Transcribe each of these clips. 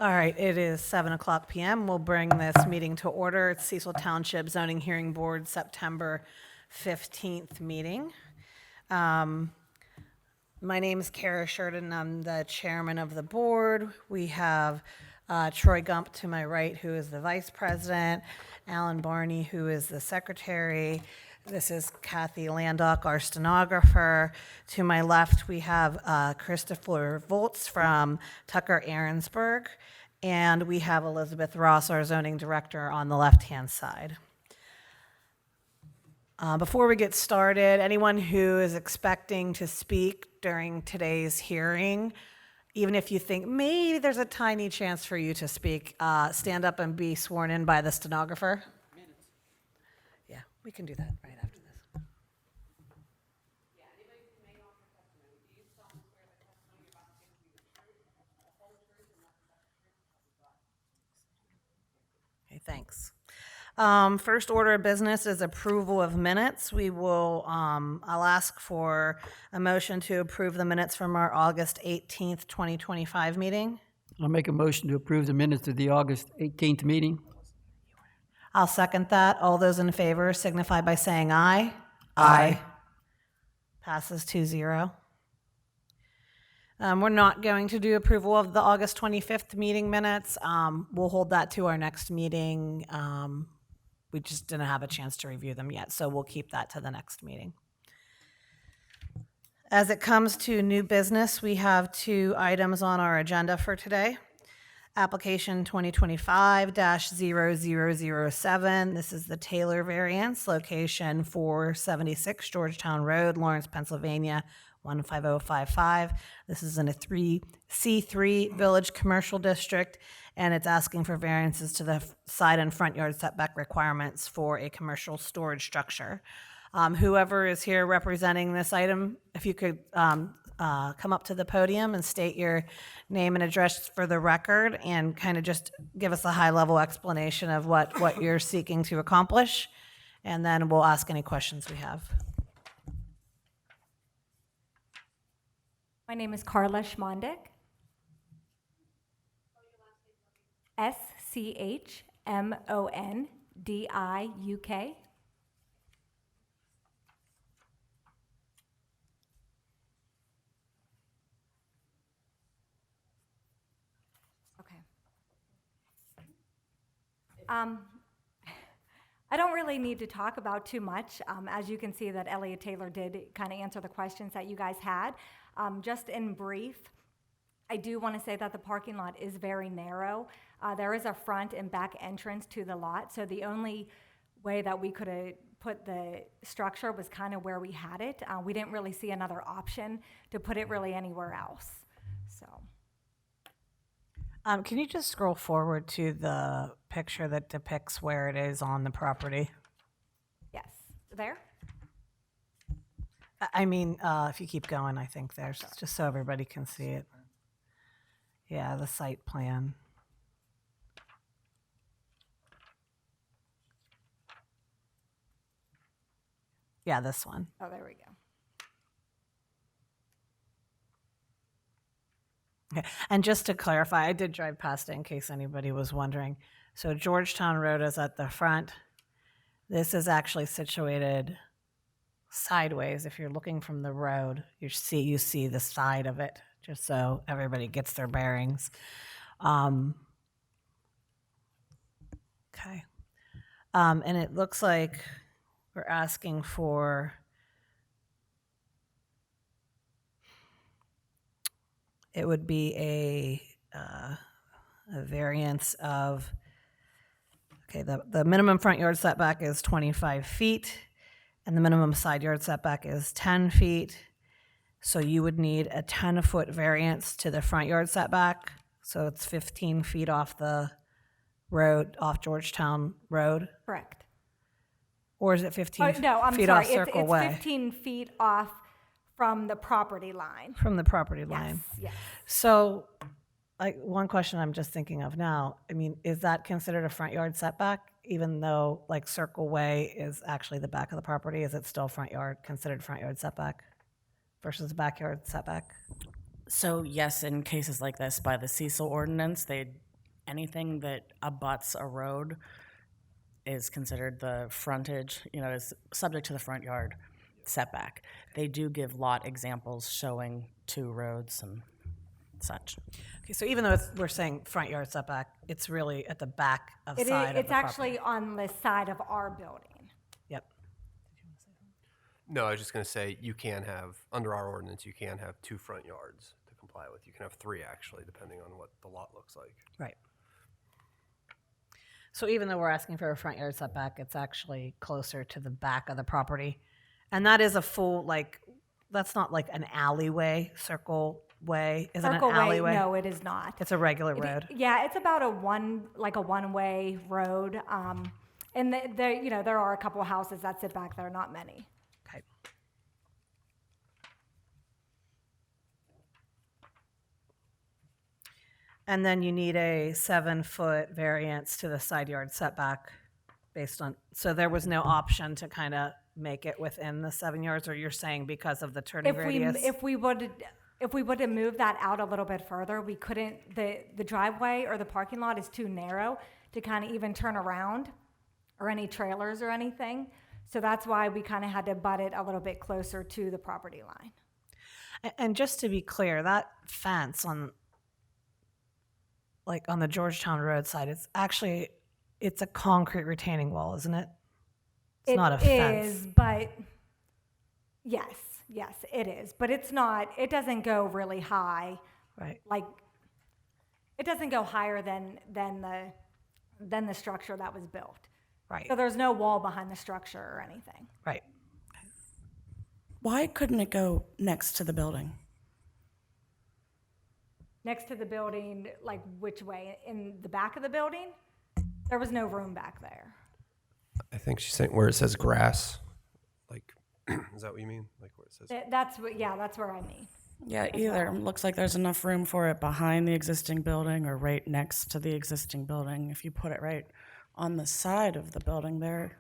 All right, it is 7:00 p.m. We'll bring this meeting to order. It's Cecil Township Zoning Hearing Board, September 15th meeting. My name is Kara Sheridan. I'm the chairman of the board. We have Troy Gump to my right, who is the vice president, Alan Barney, who is the secretary. This is Kathy Landock, our stenographer. To my left, we have Christopher Voltz from Tucker Aaronsburg, and we have Elizabeth Ross, our zoning director, on the left-hand side. Before we get started, anyone who is expecting to speak during today's hearing, even if you think maybe there's a tiny chance for you to speak, stand up and be sworn in by the stenographer. Yeah, we can do that right after this. Okay, thanks. First order of business is approval of minutes. I'll ask for a motion to approve the minutes from our August 18th, 2025 meeting. I'll make a motion to approve the minutes of the August 18th meeting. I'll second that. All those in favor signify by saying aye. Aye. Passes 2-0. We're not going to do approval of the August 25th meeting minutes. We'll hold that to our next meeting. We just didn't have a chance to review them yet, so we'll keep that to the next meeting. As it comes to new business, we have 2 items on our agenda for today. Application 2025-0007. This is the Taylor variance, location 476 Georgetown Road, Lawrence, Pennsylvania, 15055. This is in a C3 Village Commercial District, and it's asking for variances to the side and front yard setback requirements for a commercial storage structure. Whoever is here representing this item, if you could come up to the podium and state your name and address for the record and kind of just give us a high-level explanation of what you're seeking to accomplish, and then we'll ask any questions we have. My name is Carla Schmondick. SCHMONDIUK. Okay. I don't really need to talk about too much. As you can see that Elliot Taylor did kind of answer the questions that you guys had. Just in brief, I do want to say that the parking lot is very narrow. There is a front and back entrance to the lot, so the only way that we could have put the structure was kind of where we had it. We didn't really see another option to put it really anywhere else. So, Can you just scroll forward to the picture that depicts where it is on the property? yes, there. I mean, if you keep going, I think there's, just so everybody can see it. Yeah, the site plan. Yeah, this one. Oh, there we go. Okay. And just to clarify, I did drive past it in case anybody was wondering. So Georgetown Road is at the front. This is actually situated sideways. If you're looking from the road, you see the side of it, just so everybody gets their bearings. Okay. And it looks like we're asking for it would be a variance of, okay, the minimum front yard setback is 25 feet, and the minimum side yard setback is 10 feet. So you would need a 10-foot variance to the front yard setback. So it's 15 feet off the road, off Georgetown Road. Correct. Or is it 15 No, I'm feet sorry. off Circle It's Way? 15 feet off from the property line. From the property line. Yes. So, one question I'm just thinking of now, I mean, is that considered a front yard setback? Even though like Circle Way is actually the back of the property, is it still considered front yard setback versus backyard setback? So yes, in cases like this, by the Cecil ordinance, they anything that abuts a road is considered the frontage, is subject to the front yard setback. They do give lot examples showing 2 roads and such. Okay, so even though we're saying front yard setback, it's really at the back of It's side of the property. actually on the side of our building. Yep. No, I was just going to say, you can have, under our ordinance, you can have 2 front yards to comply with. You can have 3, actually, depending on what the lot looks like. Right. So even though we're asking for a front yard setback, it's actually closer to the back of the property. And that is a full, that's not like an alleyway, circle way. Is it an Circle way, alleyway? no, it is not. It's a regular road. Yeah, it's about a one-way road. And there are a couple of houses that sit back there, not many. Okay. And then you need a 7-foot variance to the side yard setback based on, so there was no option to kind of make it within the 7 yards, or you're saying because of the turning radius? If we would have moved that out a little bit further, we couldn't, the driveway or the parking lot is too narrow to kind of even turn around or any trailers or anything. So that's why we kind of had to butt it a little bit closer to the property line. And just to be clear, that fence on the Georgetown Road side, it's a concrete retaining wall, isn't it? It's not a fence. It is, but yes, it is. But it's not, it doesn't go really high. Right. It doesn't go higher than the structure that was built. Right. So there's no wall behind the structure or anything. Right. Why couldn't it go next to the building? Next to the building, which way? In the back of the building? There was no room back there. I think she's saying where it says grass. Is that what you mean? Where it says? That's where I mean. Yeah, either. Looks like there's enough room for it behind the existing building or right next to the existing building. If you put it right on the side of the building there.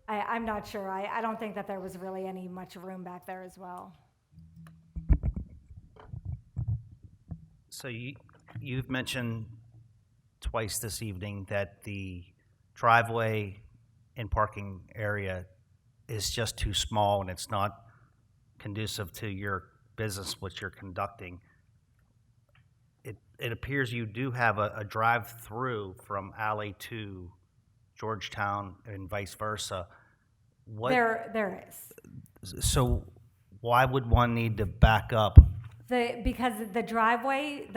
I'm not sure. I don't think that there was really much room back there as well. So you've mentioned twice this evening that the driveway and parking area is just too small and it's not conducive to your business, which you're conducting. It appears you do have a drive-through from Alley to Georgetown and vice versa. There is. So why would one need to back up? Because the driveway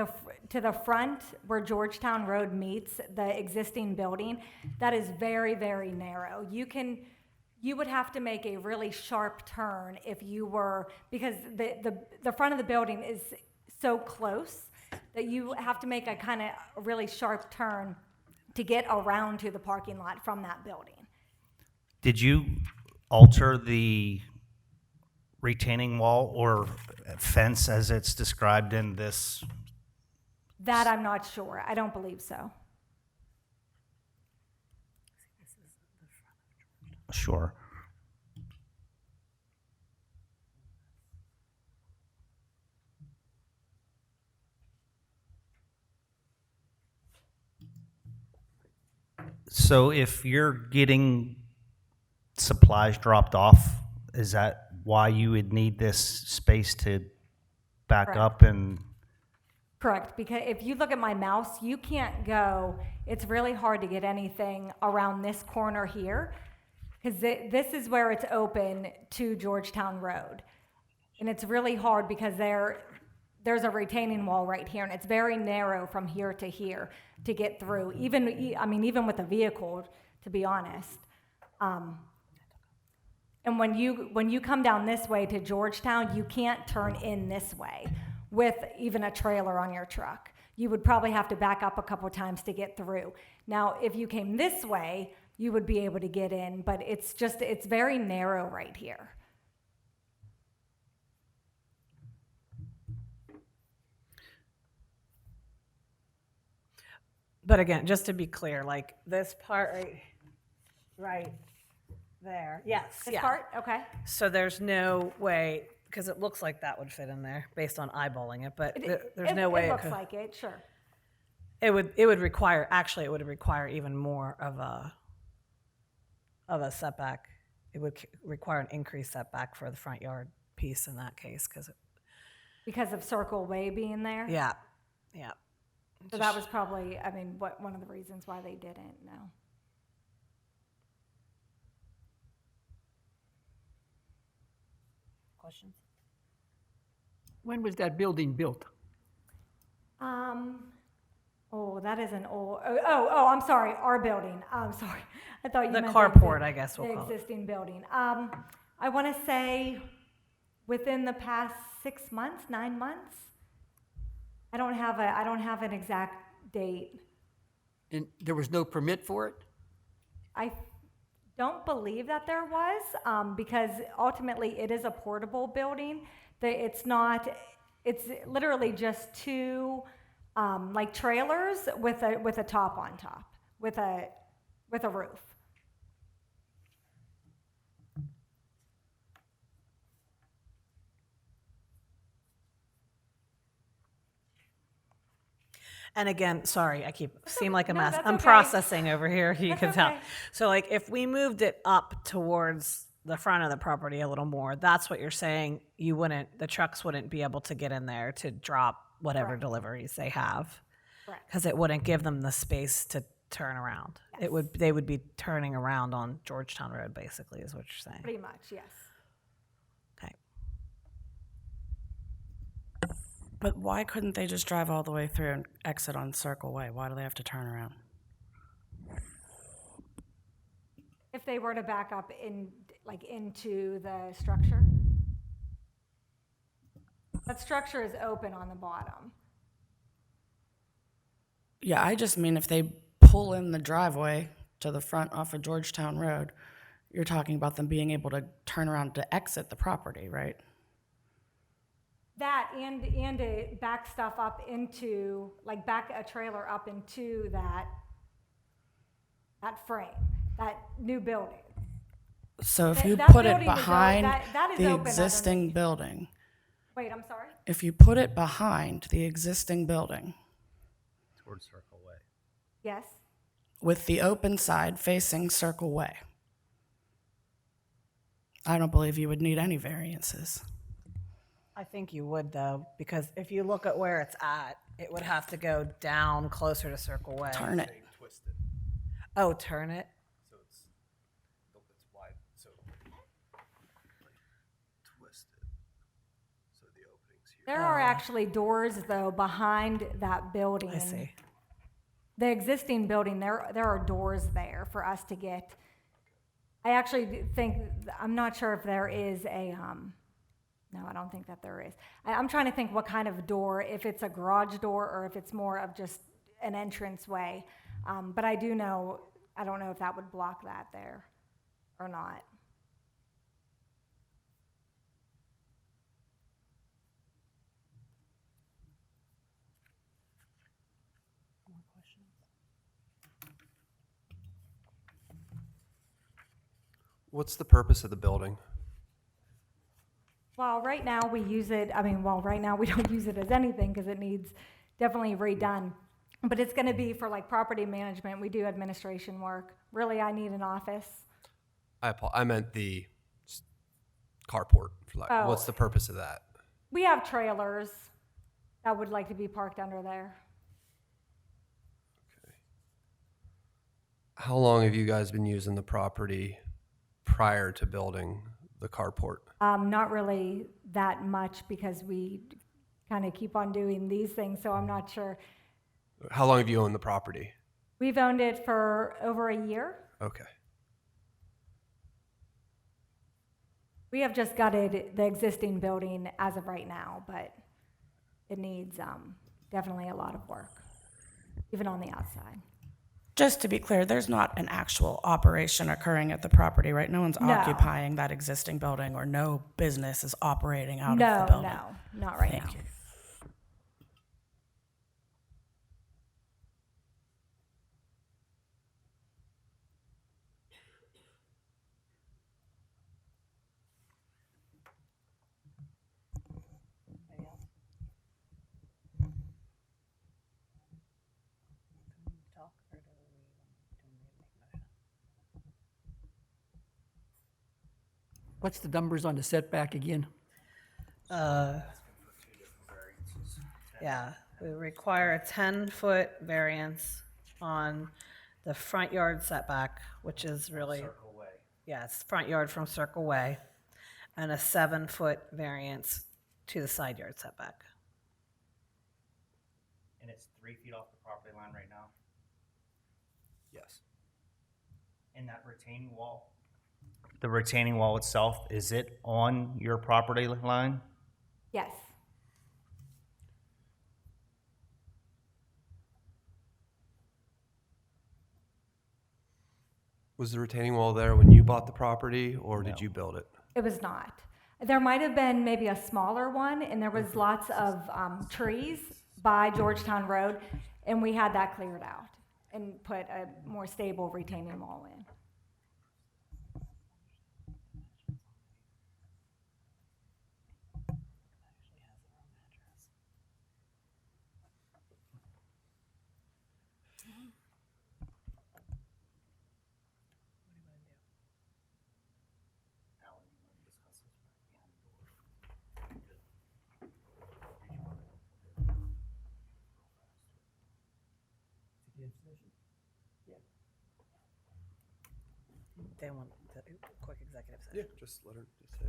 to the front where Georgetown Road meets the existing building, that is very, very narrow. You would have to make a really sharp turn if you were, because the front of the building is so close that you have to make a kind of really sharp turn to get around to the parking lot from that building. Did you alter the retaining wall or fence as it's described in this? That I'm not sure. I don't believe so. Sure. So if you're getting supplies dropped off, is that why you would need this space to back Correct. up and? Correct, because if you look at my mouse, you can't go, it's really hard to get anything around this corner here, because this is where it's open to Georgetown Road. And it's really hard because there's a retaining wall right here, and it's very narrow from here to here to get through, even with a vehicle, to be honest. And when you come down this way to Georgetown, you can't turn in this way with even a trailer on your truck. You would probably have to back up a couple times to get through. Now, if you came this way, you would be able to get in, but it's very narrow right here. But again, just to be clear, this part right there. Yes. This yeah. part, okay. So there's no way, because it looks like that would fit in there based on eyeballing it, but there's no way it it looks could. like it, sure. It would require, actually, it would require even more of a setback. It would require an increased setback for the front yard piece in that case, Because of Circle Way being there? yeah, yeah. So that was probably, I mean, one of the reasons why they didn't, no. Questions? When was that building built? That is an old, I'm sorry, our building, I'm sorry. I thought you The meant carport, I guess we'll the call it. existing building. I want to say within the past 6 months, 9 months. I don't have an exact date. And there was no permit for it? I don't believe that there was, because ultimately it is a portable building. It's literally just two, like trailers with a top on top, with a roof. And again, sorry, seem like a No, mess. that's I'm okay. processing over here, you can That's tell. okay. So like if we moved it up towards the front of the property a little more, that's what you're saying, the trucks wouldn't be able to get in there to drop whatever Correct. deliveries they have. Correct. Because it wouldn't give them the space to turn around. They would be turning around on Georgetown Road, basically, is what you're saying. Pretty much, yes. Okay. But why couldn't they just drive all the way through and exit on Circle Way? Why do they have to turn around? If they were to back up into the structure. That structure is open on the bottom. Yeah, I just mean if they pull in the driveway to the front off of Georgetown Road, you're talking about them being able to turn around to exit the property, right? That and to back stuff up into, like back a trailer up into that frame, that new building. So if That- you that put it building is behind that is the open existing underneath. building, Wait, I'm sorry? if you put it behind the existing building Towards Circle Way. Yes. with the open side facing Circle Way, I don't believe you would need any variances. I think you would though, because if you look at where it's at, it would have to go down closer to Circle Way. Turn it. Twist it, Oh, turn it? so it's wide, so twist it, so the opening's here. There are actually doors though behind that building. I see. The existing building, there are doors there for us to get. I actually think, I'm not sure if there is no, I don't think that there is. I'm trying to think what kind of door, if it's a garage door or if it's more of just an entranceway. But I don't know if that would block that there or not. What's the purpose of the building? Well, right now we use it, right now we don't use it as anything because it needs definitely redone. But it's going to be for like property management. We do administration work. Really, I need an office. I meant the carport. Oh. What's the purpose of that? We have trailers that would like to be parked under there. How long have you guys been using the property prior to building the carport? Not really that much because we kind of keep on doing these things, so I'm not sure. How long have you owned the property? We've owned it for over a year. Okay. We have just gutted the existing building as of right now, but it needs definitely a lot of work, even on the outside. Just to be clear, there's not an actual operation occurring at the property, right? No one's No. occupying that existing building, or no business is operating out No, of the building. no, not right Thank now. you. What's the numbers on the setback again? Yeah, we require a 10-foot variance on the front yard setback, which is really, yeah, it's front yard from Circle Way, and a 7-foot variance to the side yard setback. And it's 3 feet off the property line right now? Yes. And that retaining wall? The retaining wall itself, is it on your property line? Yes. Was the retaining wall there when you bought the property, or did you build it? It was not. There might have been maybe a smaller one, and there was lots of trees by Georgetown Road, and we had that cleared out and put a more stable retaining wall in. They want the quick executive Yeah, session. just let her just say.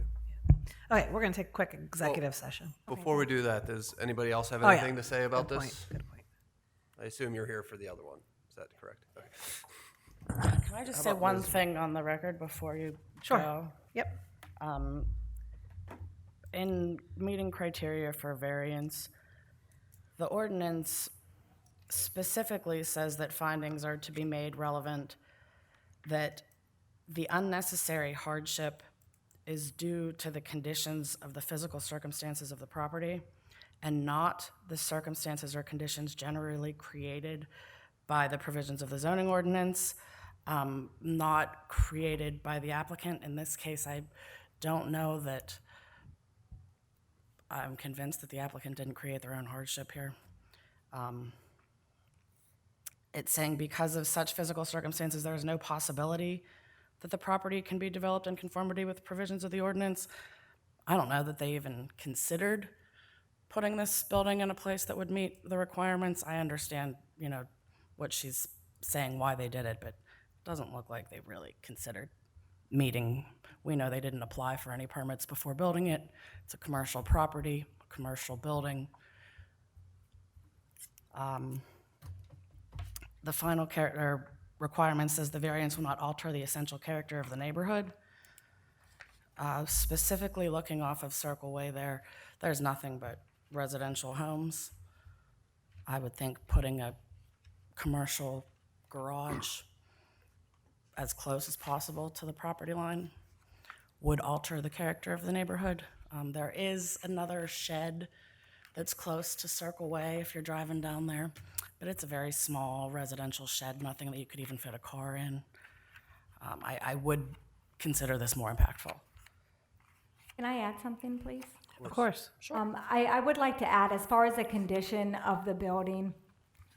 Okay, we're going to take a quick executive session. Before we do that, does anybody else have Oh, yeah. anything to say about Good this? point, good point. I assume you're here for the other one. Is that correct? Okay. Can I just say one thing on the record before you Sure. go? Yep. In meeting criteria for variance, the ordinance specifically says that findings are to be made relevant, that the unnecessary hardship is due to the conditions of the physical circumstances of the property and not the circumstances or conditions generally created by the provisions of the zoning ordinance, not created by the applicant. In this case, I don't know that I'm convinced that the applicant didn't create their own hardship here. It's saying because of such physical circumstances, there is no possibility that the property can be developed in conformity with provisions of the ordinance. I don't know that they even considered putting this building in a place that would meet the requirements. I understand, what she's saying, why they did it, but it doesn't look like they really considered meeting. We know they didn't apply for any permits before building it. It's a commercial property, a commercial building. The final requirement says the variance will not alter the essential character of the neighborhood. Specifically looking off of Circle Way there's nothing but residential homes. I would think putting a commercial garage as close as possible to the property line would alter the character of the neighborhood. There is another shed that's close to Circle Way if you're driving down there, but it's a very small residential shed, nothing that you could even fit a car in. I would consider this more impactful. Can I add something, please? Of course. I would like to add, as far as the condition of the building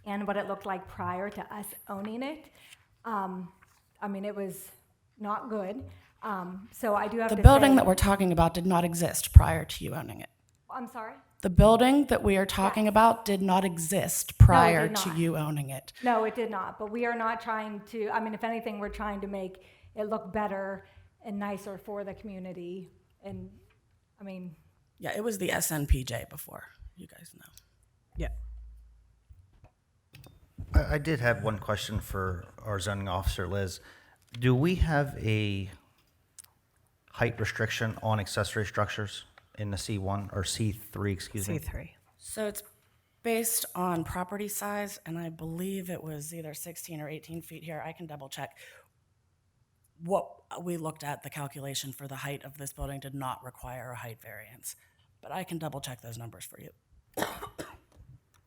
and what it looked like prior to us owning it, it was not good. So I do have to The say. building that we're talking about did not exist prior to you owning it. I'm sorry? The building that we are talking about did not exist prior did to not. you owning it. No, it did not, but we are not trying to, if anything, we're trying to make it look better and nicer for the community. And, Yeah, it was the SNPJ before, you guys know. Yeah. I did have one question for our zoning officer, Liz. Do we have a height restriction on accessory structures in the C1 or C3, excuse me? C3. So it's based on property size, and I believe it was either 16 or 18 feet here. I can double check. What we looked at, the calculation for the height of this building did not require a height variance, but I can double check those numbers for you.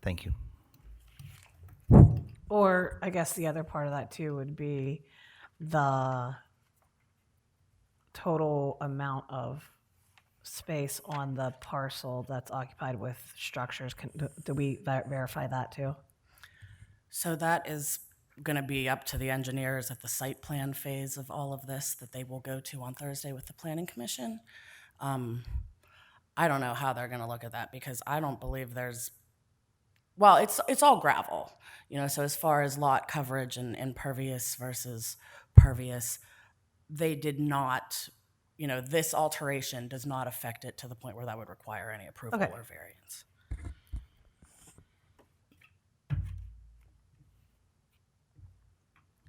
Thank you. Or I guess the other part of that too would be the total amount of space on the parcel that's occupied with structures. Do we verify that too? So that is going to be up to the engineers at the site plan phase of all of this that they will go to on Thursday with the Planning Commission. I don't know how they're going to look at that because I don't believe there's, well, it's all gravel, so as far as lot coverage and impervious versus pervious, they did not, this alteration does not affect it to the point where that would require any approval Okay. or variance.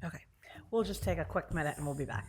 Okay. We'll just take a quick minute and we'll be back.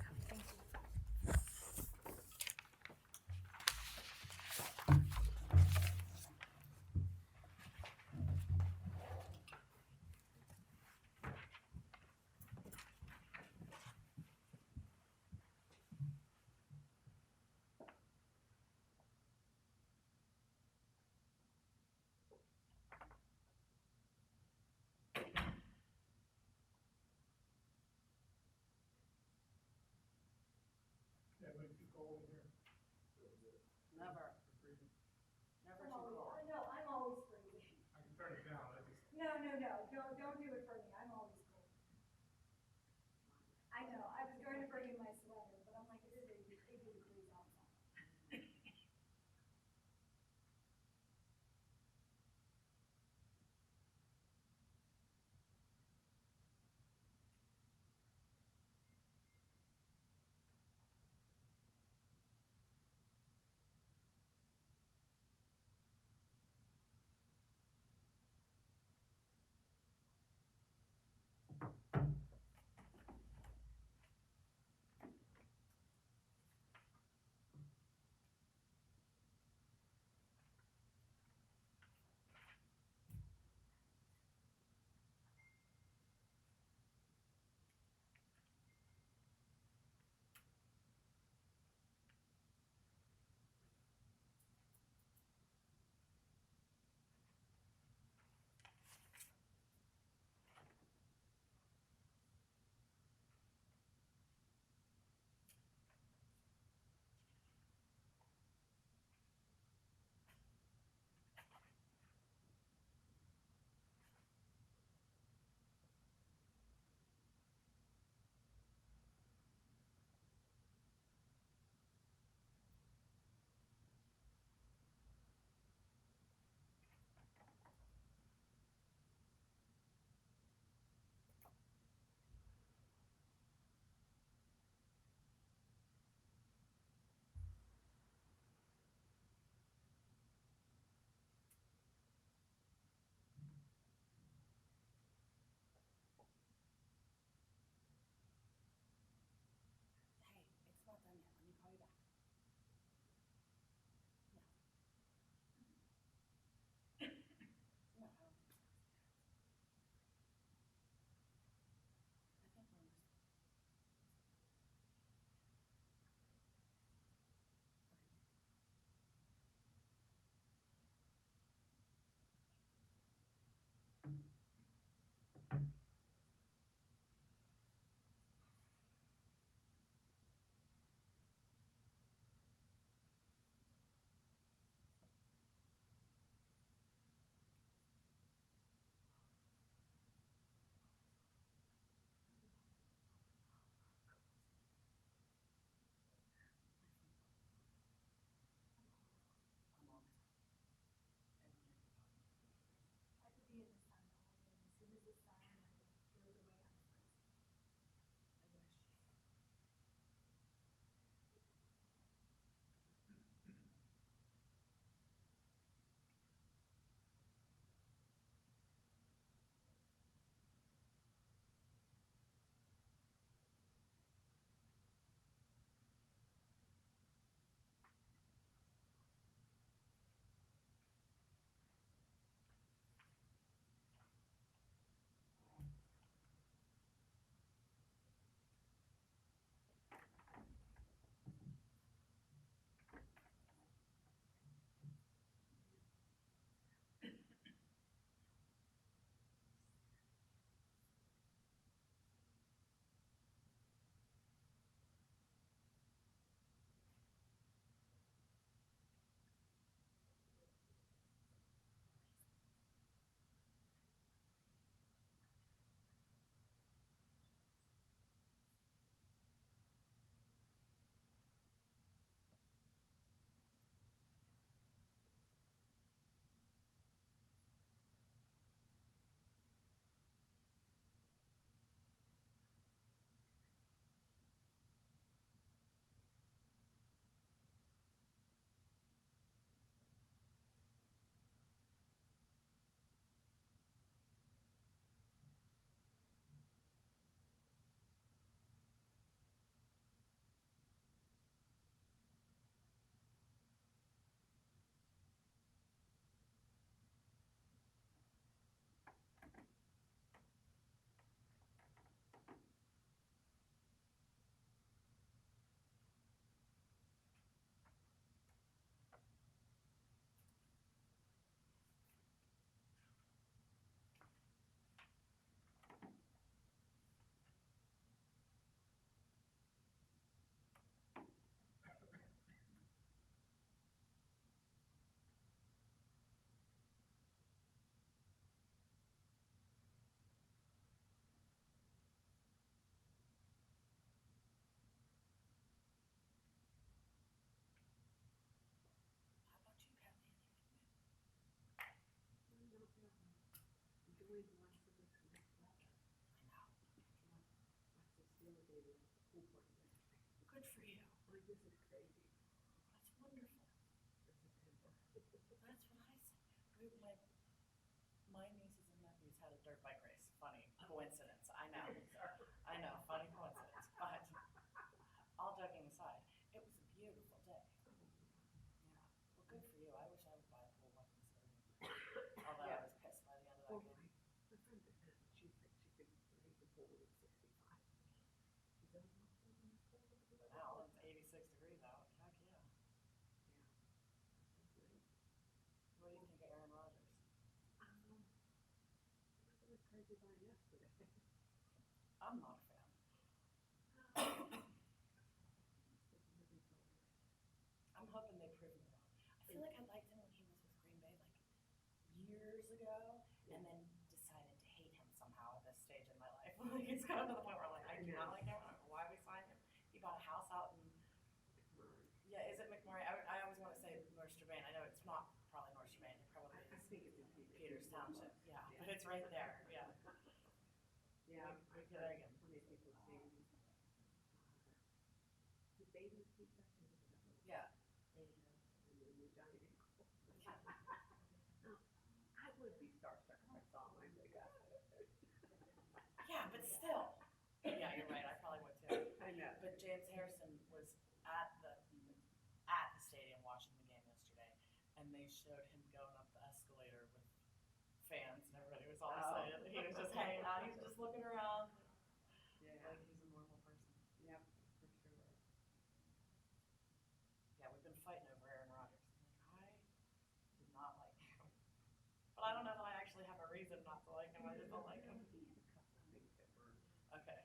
Don't do it for me. I'm always cold. I know. I was going to bring in my sweater, but I'm like, it is 80 degrees outside. That's wonderful. That's what I said. My nieces and nephews had a dirt bike race. Funny coincidence. I know. I know. Funny coincidence. But all joking aside, it was a beautiful day. Yeah. Well, good for you. I wish I would buy a pool one considering. Although I was pissed by the end of that game. My friend did that. She said she could raise the pool at 65. She said, I'm not pulling the pool. Now it's 86 degrees out. Heck yeah. Yeah. That's nice. What do you think of Aaron Rodgers? I was crazy by yesterday. I'm not a fan. I'm hoping they prove me wrong. I feel like I liked him when he was with Green Bay like years ago, and then decided to hate him somehow at this stage in my life. Like it's gotten to the point where like I do not like him. I don't know why we signed him. He bought a house out in is it McMurray? I always want to say North Strabane. I know it's not probably North Strabane. It probably I is think it's in Peters Township. Yeah, but it's right there. Yeah. Yeah, I There heard you go. plenty of people saying the baby's pizza. Yeah. And the giant ankle. I would be starstruck if I saw him. I'd be like, Yeah, but still. Yeah, you're right. I probably would too. I know. But James Harrison was at the stadium watching the game yesterday, and they showed him going up the escalator with fans, and everybody was all excited. He was just hanging out. He's just looking around, Yeah. like he's a normal person. Yep, for sure. Yeah, we've been fighting over Aaron Rodgers. Like, I did not like him, but I don't know that I actually have a reason not to like him. I just don't like him. He had a couple of things that were, Okay.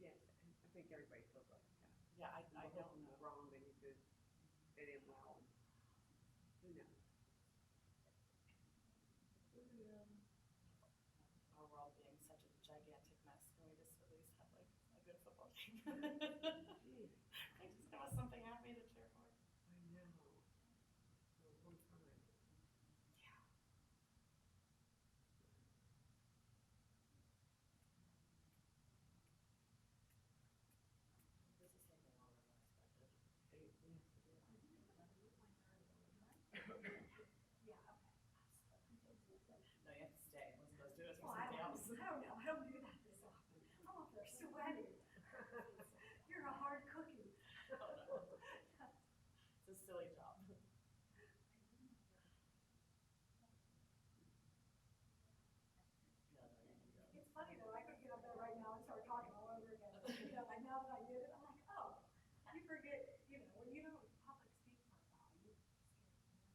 yes, I think everybody feels like that. Yeah, I don't know. Wrong, then you could fit in well. Who knows? Our world being such a gigantic mess, can we just at least have like a good football team? Gee, I just give us something happy to cheer for. I know. For a long time. Yeah. This is taking longer than expected. Yes, it is. No, you have to stay. We're supposed to do this for Well, I something don't, else. I don't know. I don't do that this often. I'm up there sweating. You're a hard cookie. Oh, no. It's a silly job. Yeah, no, you can go. It's funny though. I could get up there right now and start talking all over again. You know, like now that I did it, I'm like, oh, you forget. You know, when you don't public speak for a while, you just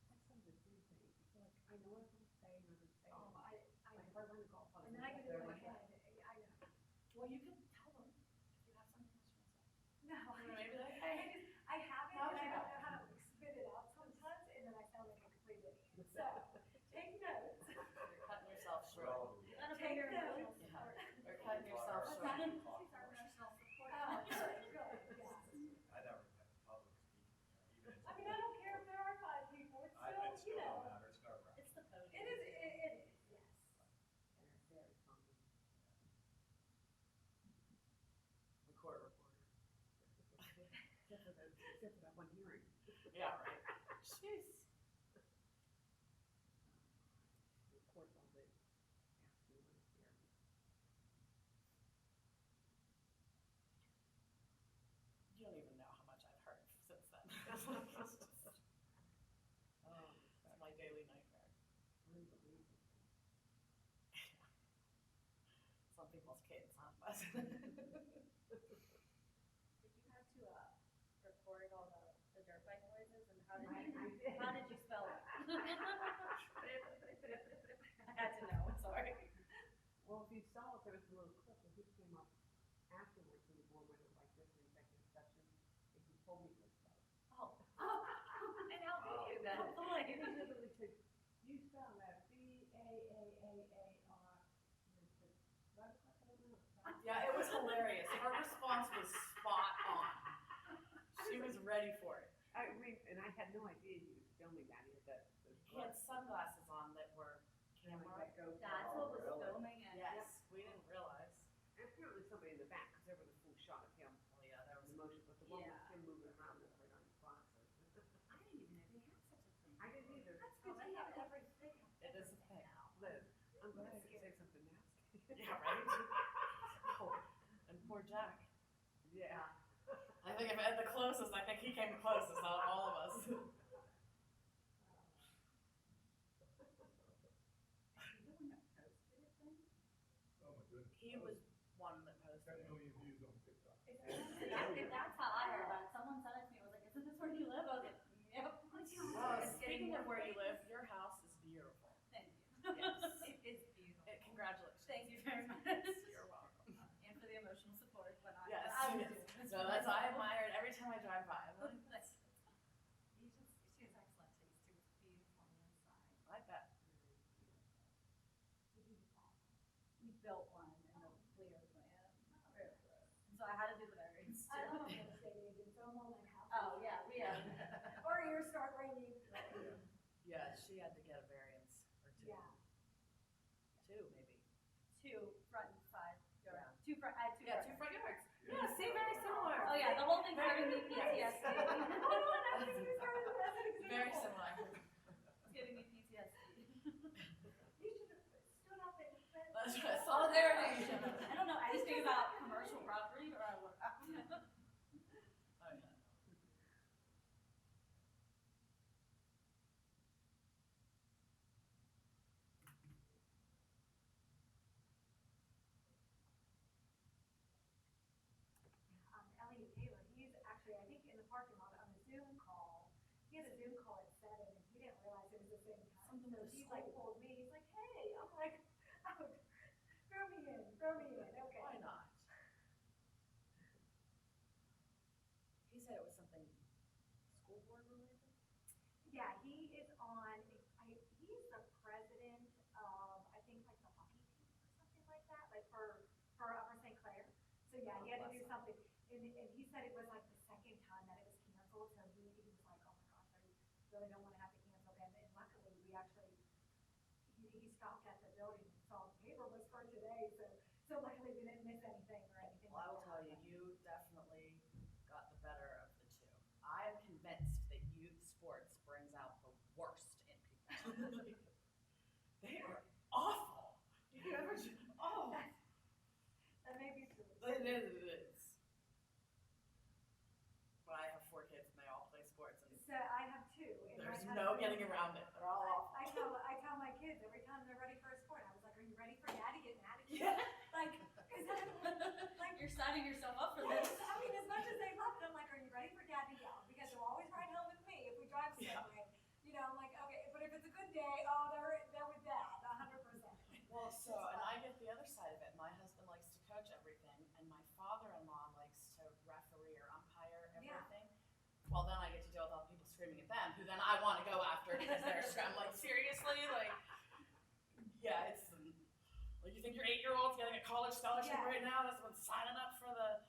I say the same thing. I feel like I know what I'm saying, and I'm saying. Oh, I Like if I run a golf on and then I get in they're my like, head. I know. Well, you can tell them if you have something else you want to say. No, Maybe like, hey, I have it, How's and I your don't back? know how to spit it out sometimes, and then I sound like a complete idiot. So, take notes. you're cutting yourself short. Take notes. Yeah. You're cutting yourself What's short. that? She's our emotional support. Oh, good, yeah. I never had public speaking, even I mean, I don't care if there are 5 people, it's still, it's you still know, don't matter, it's nerve-wracking. It's the podium. it is, yes. And it's very common. Recorder. Except for that one hearing. Yeah, right. Jeez. Of course, all the asking on the hearing. You don't even know how much I've heard since then. Oh, It's my daily nightmare. unbelievable. Some people's kids, huh? But Did you have to record all the dirt bike noises, and how did I you did. how did you spell it? I had to know. Sorry. Well, if you saw it, there was a little clip where he came up afterwards when the board went into like this executive session, and he told me to spell it. Oh. And how did you? That's He hilarious. literally said, "You spell that B-A-A-A-A-R." And I said, "What the fuck I don't know." yeah, it was hilarious. Her response was spot on. She was ready for it. I mean, and I had no idea he was filming that. He had those He had glasses. sunglasses on that were Like camera. that GoPro. That's what was filming it. Yes, we didn't realize. And apparently somebody in the back, because there was a full shot of him Oh yeah, there was. in motion, but the one with Yeah. him moving around was right on Say something nasty. Yeah, right? Oh, and poor Jack. Yeah. I think if at the closest, I think he came closest out of all of us. Oh my goodness. He was one that posted Got a it. million views on TikTok. That's how I heard about it. Someone sent it to me. I was like, isn't this where you live? I was like, yep. Speaking of where you live, your house is beautiful. Thank you. Yes. It is beautiful. Congratulations. Thank you very much. You're welcome. And for the emotional support when I Yes. I was yes. doing this. No, that's I admire it every time I drive by. I'm like, She has excellent taste too. It's beautiful on the inside. I bet. We built one in the clear plan. And so I had to do the variance too. I don't have a state agent, so I'm all like happy. Oh, yeah, we have. Or ears start ringing. Yeah, she had to get a variance or two. Yeah. Two, maybe. Two front and side yard. Yeah. Two front, I had two Yeah, front. two front yards. Yeah, see, very similar. Oh, yeah, the whole thing's giving me PTSD. Very similar. It's giving me PTSD. You should have stood up and said. That's right. Solidarity. I don't know anything about commercial property or I would. Oh, yeah. Elliot Taylor, he's actually, I think, in the parking lot on a Zoom call. He had a Zoom call at 7 and he didn't realize it was the same time. Something So with the he like school. pulled me, he's like, hey, I'm like, oh, throw me in, okay. Why not? He said it was something school board related? Yeah, he is on, he's the president of, I think, like the hockey team or something like that, like for Upper St. Clair. So yeah, he had to do something, and he said it was like the second time that it was canceled, so he was like, oh my gosh, I really don't want to have to cancel again, and luckily, we actually, he stopped at the building and saw the paper was for today, so luckily we didn't miss anything or anything. Well, I will tell you, you definitely got the better of the two. I am convinced that youth sports brings out the worst in people. They are awful. You ever just, oh. That may be true. It is. But I have 4 kids and they all play sports and So I have 2. And there's my no husband- getting around it. They're all awful. I tell my kids every time they're ready for a sport, I was like, are you ready for daddy getting out of here? Yeah. Like, cause like, You're signing yourself up for yes, this. I mean, as much as they love it, I'm like, are you ready for dad to yell? Because they'll always ride home with me if we drive somewhere. You know, I'm like, okay, but if it's a good day, oh, they're with dad, 100%. Well, so, and I get the other side of it. My husband likes to coach everything, and my father-in-law likes to referee or umpire Yeah. everything. Well, then I get to deal with all the people screaming at them, who then I want to go after because they're screaming. I'm like, seriously? Like, yeah, it's, like, you think your 8-year-old's getting a college scholarship Yeah. right now? That's the one signing up for the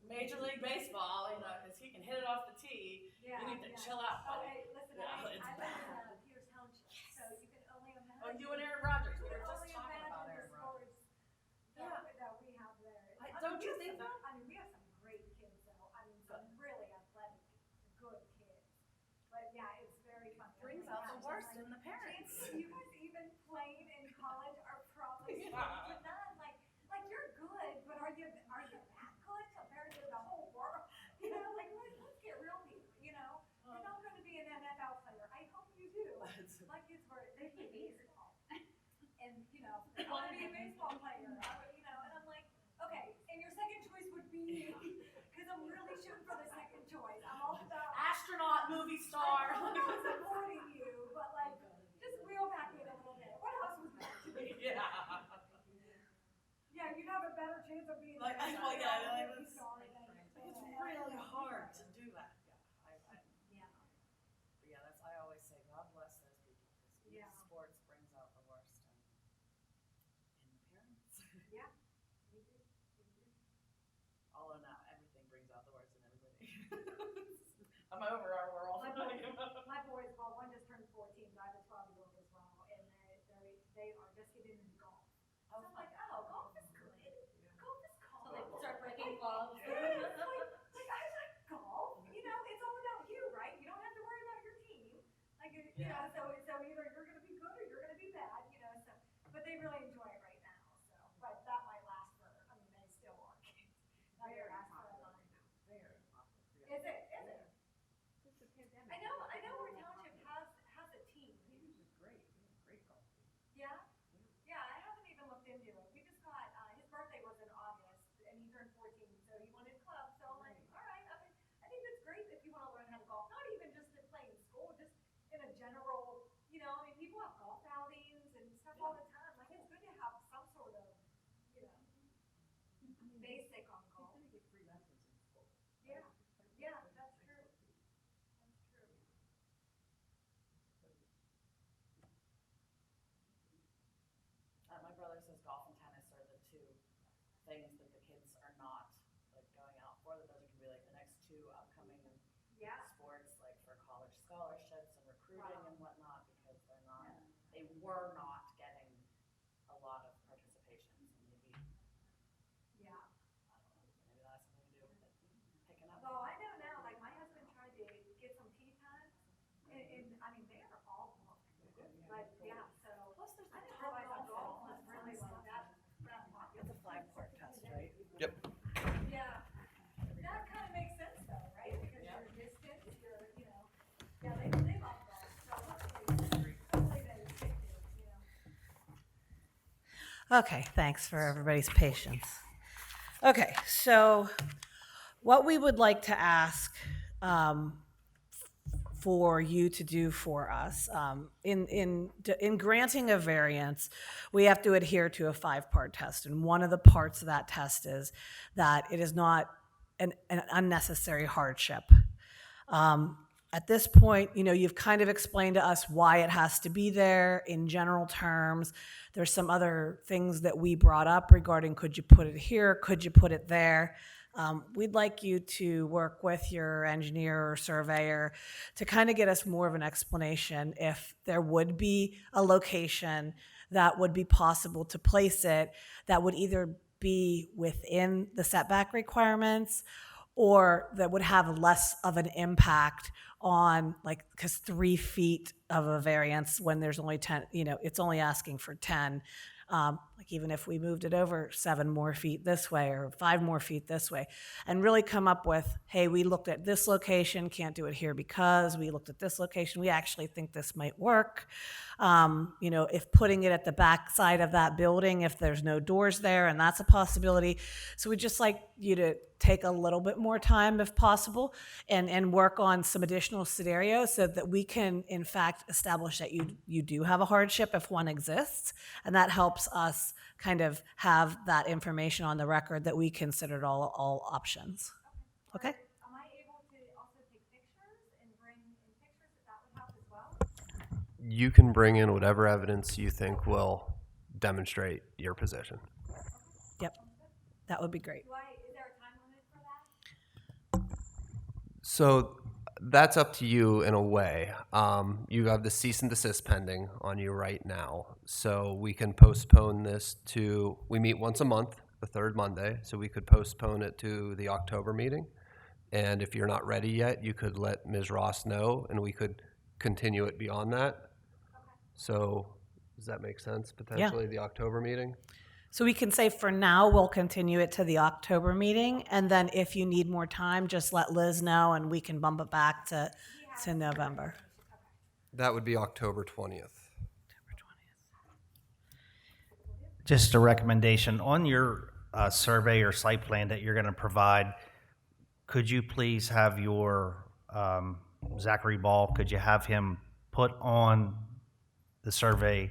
Major League Baseball, you know, because he can hit it off the tee. Yeah, You need to yeah. chill out, Oh, buddy. hey, listen, Yeah, I it's live bad. in Peters Township, so you can only imagine. Oh, you and Aaron Rodgers. We You were can just only talking about imagine Aaron the Rodgers. sports Yeah. that we have there. Don't We you have think some- so? I mean, we have some great kids though, I mean, some really athletic, good kids. But yeah, it's very fun. Brings Oh my out the gosh, worst I'm in the parents. Chances you guys even playing in college are probably Yeah. second to none. Like you're good, but are you that good compared to the whole world? You know, like let's get real here. You know, you're not going to be an NFL player. I hope you do. My kids they play baseball, and you know, I want to be a baseball player. You know, and I'm like, okay, and your second choice would be because I'm really shooting for the second choice. I'm all about Astronaut, movie star. I'm not supporting you, but like, just reel back in a little bit. What else was meant to be? Yeah. Yeah, you'd have a better chance of being Like, an well, yeah, like, movie it's- star than It's really hard to do that. Yeah, Yeah. but yeah, that's, I always say, God bless those people, because Yeah. sports brings out the worst in the parents. Yeah. We do. Although now everything brings out the worst in everybody. I'm over our world. My boys, well, one just turned 14, but I have a 12-year-old as well, and they are just getting into golf. So I'm like, oh, golf is good. Golf is So cool. they start breaking gloves. Yes, like I like golf. You know, it's all about you, right? You don't have to worry about your team. Like, you know, so either you're going to be good or you're going to be bad. You know, so. but they really enjoy it right now, so, but that might last for, I mean, they still are kids. That may last for a long time. Very popular. Is it, is it? Since the pandemic. I know where Township has a team. Peters is great. They have a great golf team. Yeah? Yeah, I haven't even looked into it. We just got, his birthday was in August, and he turned 14, so he wanted a club, so I'm like, all right, I mean, I think that's great if you wanna learn how to golf, not even just to play in school, just in a general, you know, I mean, people have golf outings and stuff all the time, like, it's good to have some sort of, you know, basic on golf. He's gonna get free lessons in school. Yeah, yeah, that's true. That's true. My brother says golf and tennis are the two things that the kids are not like going out for. That those are gonna be like the next two upcoming Yeah. sports, like for college scholarships and recruiting Wow. and whatnot, because they're not, they were not getting a lot of participation. So maybe, Yeah. I don't know, maybe that has something to do with it picking up. Well, I know now, like, my husband tried to get some tea time, and I mean, they are all booked. But, yeah, so, Plus there's I the didn't top realize that golf golf was really like that popular. It's a flag court test, right? Yep. Yeah, that kind of makes sense though, right? Because you're distant, you're, you know, yeah, they love golf, so hopefully they stick to it, you know. Okay, thanks for everybody's patience. Okay, so what we would like to ask for you to do for us, in granting a variance, we have to adhere to a 5-part test. And one of the parts of that test is that it is not an unnecessary hardship. At this point, you know, you've kind of explained to us why it has to be there in general terms. There's some other things that we brought up regarding, could you put it here, could you put it there? We'd like you to work with your engineer or surveyor to kind of get us more of an explanation if there would be a location that would be possible to place it that would either be within the setback requirements or that would have less of an impact on, like, because 3 feet of a variance when there's only 10, you know, it's only asking for 10. Like, even if we moved it over 7 more feet this way or 5 more feet this way, and really come up with, hey, we looked at this location, can't do it here because we looked at this location, we actually think this might work. You know, if putting it at the back side of that building, if there's no doors there, and that's a possibility. So we'd just like you to take a little bit more time if possible and work on some additional scenarios so that we can, in fact, establish that you do have a hardship if one exists. And that helps us kind of have that information on the record that we considered all options. Okay? Am I able to also take pictures and bring in pictures if that would help as well? You can bring in whatever evidence you think will demonstrate your position. Yep. That would be great. Is there a time limit for that? So that's up to you in a way. You have the cease and desist pending on you right now. So we can postpone this to, we meet once a month, the third Monday. So we could postpone it to the October meeting. And if you're not ready yet, you could let Ms. Ross know and we could continue it beyond that. So does that make sense? Potentially the October meeting? So we can say for now, we'll continue it to the October meeting. And then if you need more time, just let Liz know and we can bump it back to November. That would be October 20th. Just a recommendation, on your survey or site plan that you're going to provide, could you please have your Zachary Ball, could you have him put on the survey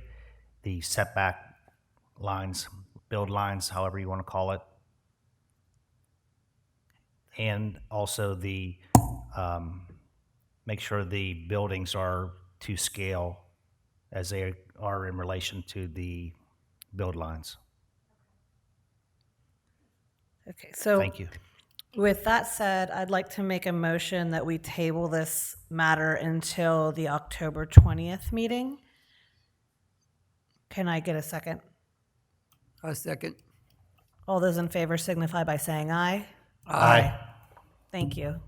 the setback lines, build lines, however you want to call it, and also the make sure the buildings are to scale as they are in relation to the build lines. Okay, so Thank you. with that said, I'd like to make a motion that we table this matter until the October 20th meeting. Can I get a second? A second. All those in favor signify by saying aye. Aye. Thank you.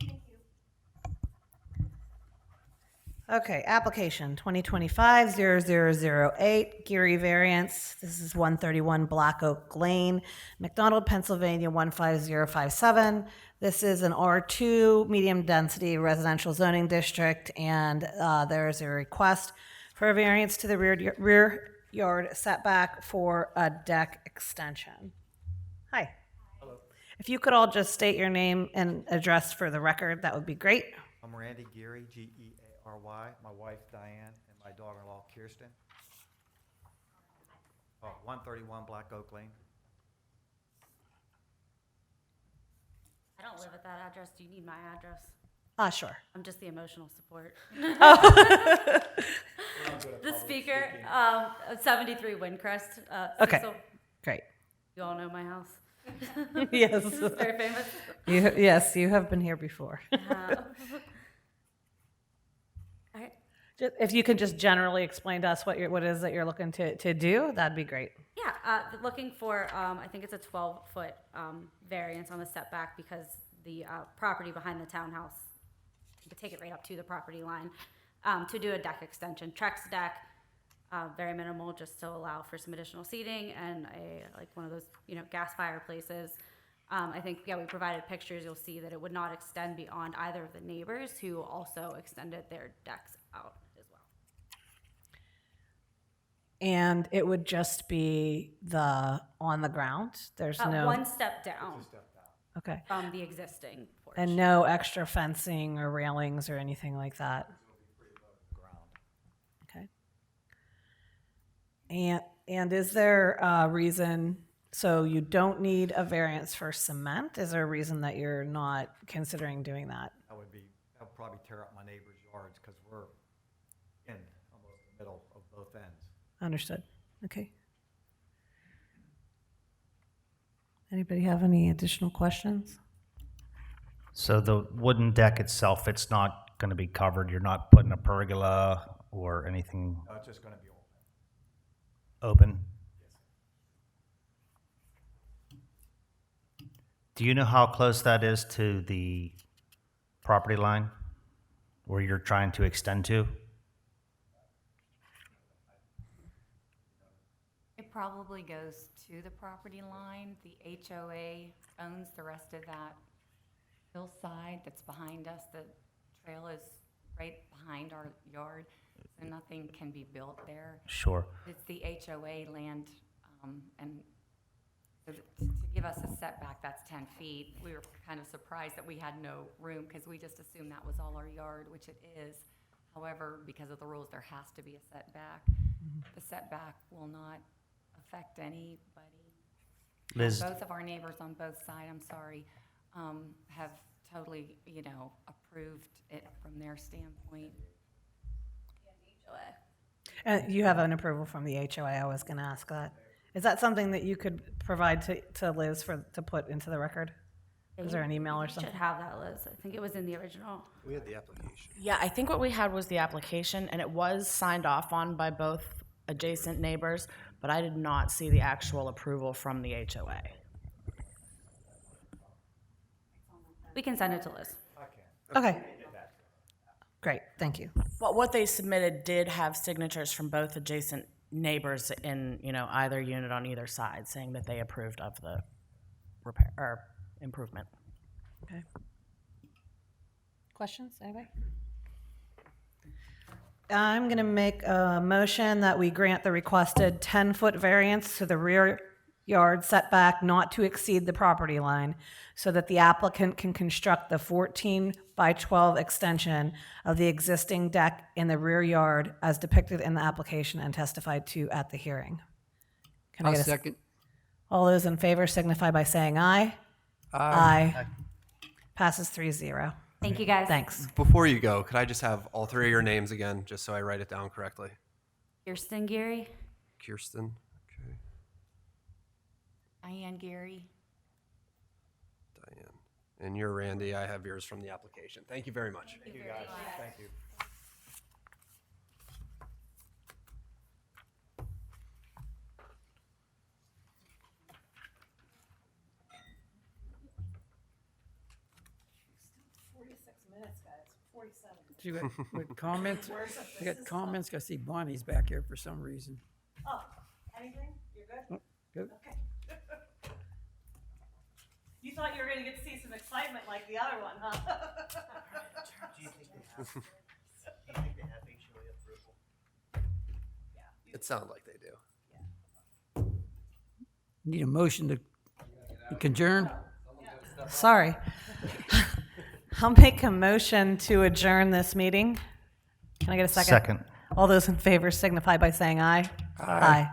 Okay, application 2025-0008, Geary variance. This is 131 Black Oak Lane, McDonald, Pennsylvania 15057. This is an R2 medium density residential zoning district, and there is a request for a variance to the rear yard setback for a deck extension. Hi. Hello. If you could all just state your name and address for the record, that would be great. I'm Randy Geary, Geary, my wife Diane, and my daughter-in-law Kirsten. 131 Black Oak Lane. I don't live at that address. Do you need my address? Sure. I'm just the emotional support. The speaker, 73 Windcrest. Okay. Cecil, Great. you all know my house. Yes. Very famous. Yes, you have been here before. All right. If you could just generally explain to us what it is that you're looking to do, that'd be great. Yeah, looking for, I think it's a 12-foot variance on the setback because the property behind the townhouse, you could take it right up to the property line, to do a deck extension. Trex deck, very minimal, just to allow for some additional seating and like one of those, gas fireplaces. I think, we provided pictures. You'll see that it would not extend beyond either of the neighbors who also extended their decks out as well. And it would just be on the ground? There's no... One step down Okay. from the existing porch. And no extra fencing or railings or anything like that? Okay. And is there a reason, so you don't need a variance for cement? Is there a reason that you're not considering doing that? That would probably tear up my neighbor's yards because we're in almost the middle of both ends. Understood. Okay. Anybody have any additional questions? So the wooden deck itself, it's not going to be covered. You're not putting a pergola or anything No, it's just going to be open. open? Do you know how close that is to the property line where you're trying to extend to? It probably goes to the property line. The HOA owns the rest of that hillside that's behind us. The trail is right behind our yard, so nothing can be built there. Sure. It's the HOA land, and so to give us a setback, that's 10 feet. We were kind of surprised that we had no room because we just assumed that was all our yard, which it is. However, because of the rules, there has to be a setback. The setback will not affect anybody. Liz, Both of our neighbors on both sides, have totally, approved it from their standpoint. And you have an approval from the HOA. I was going to ask that. Is that something that you could provide to Liz to put into the record? Is there an email or You something? should have that, Liz. I think it was in the original. We had the application. Yeah, I think what we had was the application, and it was signed off on by both adjacent neighbors, but I did not see the actual approval from the HOA. We can send it to Liz. Okay. Great, thank you. Well, what they submitted did have signatures from both adjacent neighbors in, either unit on either side, saying that they approved of the repair or improvement. Okay. Questions, anybody? I'm going to make a motion that we grant the requested 10-foot variance to the rear yard setback not to exceed the property line so that the applicant can construct the 14 by 12 extension of the existing deck in the rear yard as depicted in the application and testified to at the hearing. Can I I'll get a second. All those in favor signify by saying aye. Aye. Passes 3-0. Thank you, guys. Thanks. Before you go, could I just have all three of your names again, just so I write it down correctly? Kirsten Geary. Kirsten, okay, Diane Geary. Diane. And you're Randy. I have yours from the application. Thank you very much. Thank you, guys. Thank you. You got with comments? You got comments? I see Bonnie's back here for some reason. Oh, anything? You're good? Good. Okay. You thought you were gonna get to see some excitement like the other one, huh? Do you think they have HOA approval? It sounds like they do. Need a motion to adjourn? Sorry. I'll make a motion to adjourn this meeting. Can I get a second? Second. All those in favor signify by saying aye. Aye.